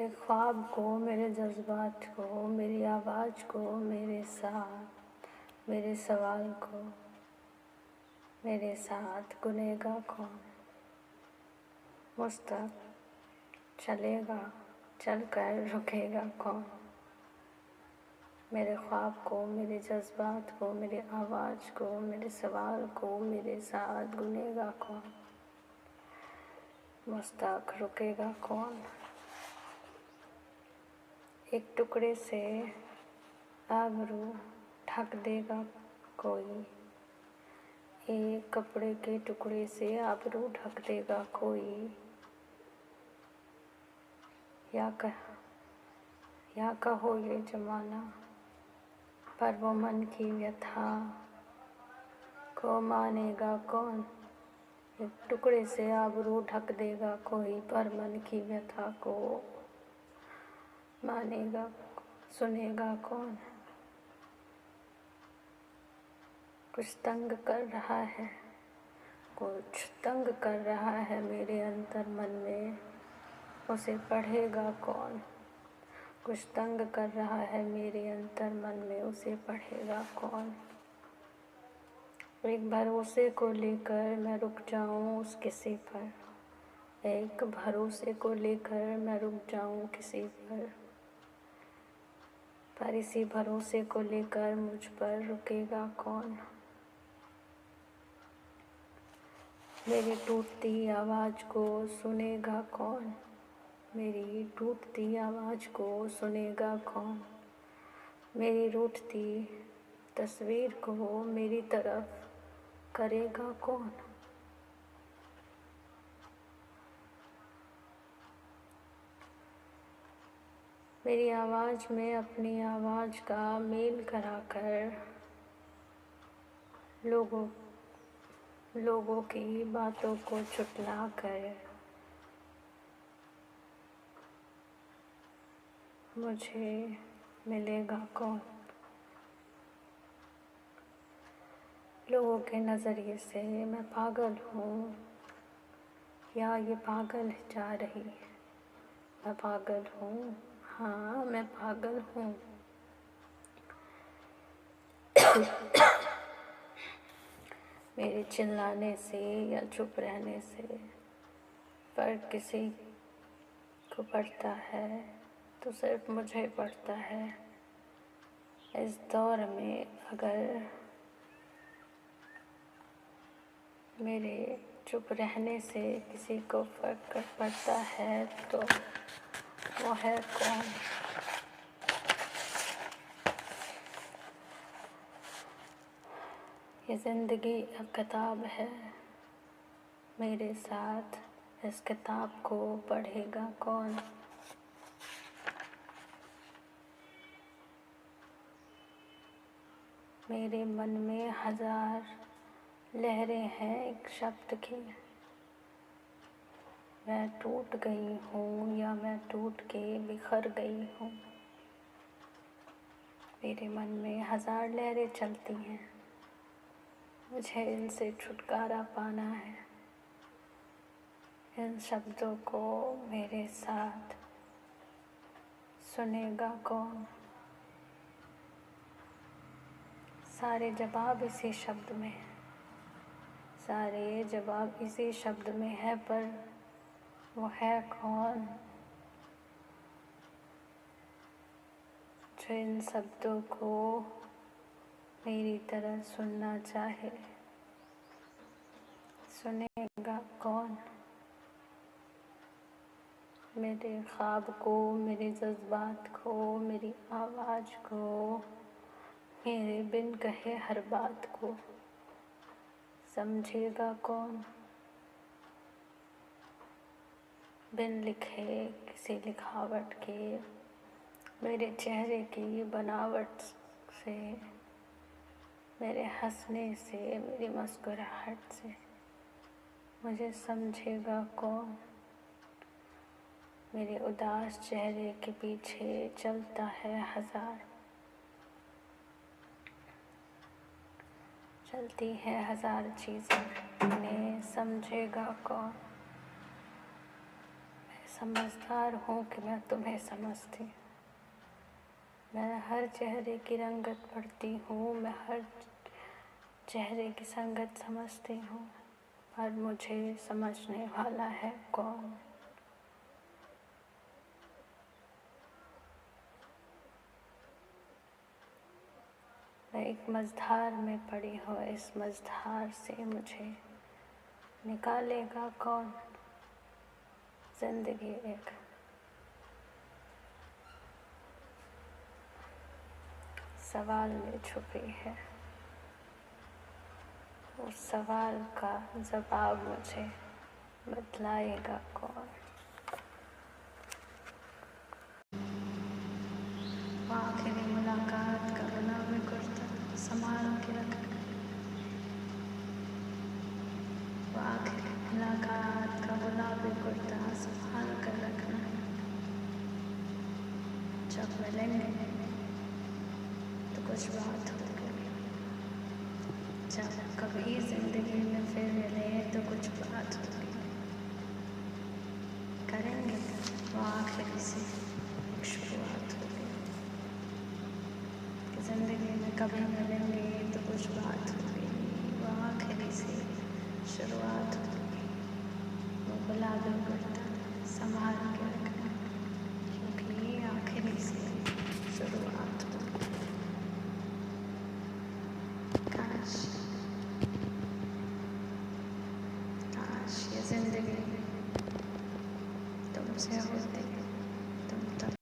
मेरे ख्वाब को, मेरे जज्बात को, मेरी आवाज़ को, मेरे साथ, मेरे सवाल को, मेरे साथ गुनेगा कौन? मुझ तक चलेगा, चलकर रुकेगा कौन? मेरे ख्वाब को, मेरे जज्बात को, मेरी आवाज़ को, मेरे सवाल को, मेरे साथ गुनेगा कौन? मुझ तक रुकेगा कौन? एक टुकड़े से आबरू ढक देगा कोई, एक कपड़े के टुकड़े से आबरू ढक देगा कोई, या कहो ये जमाना, पर वो मन की व्यथा को मानेगा कौन? एक टुकड़े से आबरू ढक देगा कोई, पर मन की व्यथा को मानेगा, सुनेगा कौन? कुछ तंग कर रहा है, कुछ तंग कर रहा है मेरे अंतर मन में, उसे पढ़ेगा कौन? कुछ तंग कर रहा है मेरे अंतर मन में, उसे पढ़ेगा कौन? एक भरोसे को लेकर मैं रुक जाऊं उस किसी पर, एक भरोसे को लेकर मैं रुक जाऊं किसी पर इसी भरोसे को लेकर मुझ पर रुकेगा कौन? मेरी टूटती आवाज़ को सुनेगा कौन? मेरी टूटती आवाज़ को सुनेगा कौन? मेरी रूठती तस्वीर को मेरी तरफ करेगा कौन? मेरी आवाज़ में अपनी आवाज़ का मेल कराकर लोगों की बातों को छुटला कर मुझे मिलेगा कौन? लोगों के नज़रिए से मैं पागल हूँ या ये पागल जा रही है? मैं पागल हूँ, हाँ मैं पागल हूँ। मेरे चिल्लाने से या चुप रहने से फर्क किसी को पड़ता है तो सिर्फ मुझे पड़ता है। इस दौर में अगर मेरे चुप रहने से किसी को फर्क पड़ता है तो वो है कौन? ये ज़िंदगी एक किताब है, मेरे साथ इस किताब को पढ़ेगा कौन? मेरे मन में हज़ार लहरें हैं एक शब्द की, मैं टूट गई हूँ या मैं टूट के बिखर गई हूँ। मेरे मन में हज़ार लहरें चलती हैं, मुझे इनसे छुटकारा पाना है। इन शब्दों को मेरे साथ सुनेगा कौन? सारे जवाब इसी शब्द में है, सारे जवाब इसी शब्द में है, पर वो है कौन जो इन शब्दों को मेरी तरह सुनना चाहे? सुनेगा कौन? मेरे ख्वाब को, मेरे जज्बात को, मेरी आवाज़ को, मेरे बिन कहे हर बात को समझेगा कौन? बिन लिखे किसी लिखावट के, मेरे चेहरे की बनावट से, मेरे हंसने से, मेरी मुस्कुराहट से मुझे समझेगा कौन? मेरे उदास चेहरे के पीछे चलता है चलती है हज़ार चीज़ें, इन्हें समझेगा कौन? मैं समझदार हूँ कि मैं तुम्हें समझती। मैं हर चेहरे की रंगत पढ़ती हूँ, मैं हर चेहरे की संगत समझती हूँ, पर मुझे समझने वाला है कौन। मैं एक मझधार में पड़ी हूँ, इस मझधार से मुझे निकालेगा कौन। जिंदगी एक सवाल में छुपी है, उस सवाल का जवाब मुझे बतलाएगा कौन। आखिरी मुलाकात का गुलाबी कुर्ता संभाल के रखना, आखिरी मुलाकात का गुलाबी कुर्ता संभाल कर रखना। जब मिलेंगे तो कुछ बात होगी, जब कभी जिंदगी में फिर मिले तो कुछ बात होगी। करेंगे वो आखिरी से एक शुरुआत होगी, कि जिंदगी में कभी मिलेंगे तो कुछ बात होगी, वो आखिरी से शुरुआत होगी। वो गुलाबी कुर्ता संभाल के रखना, क्योंकि आखिरी से शुरुआत होगी। काश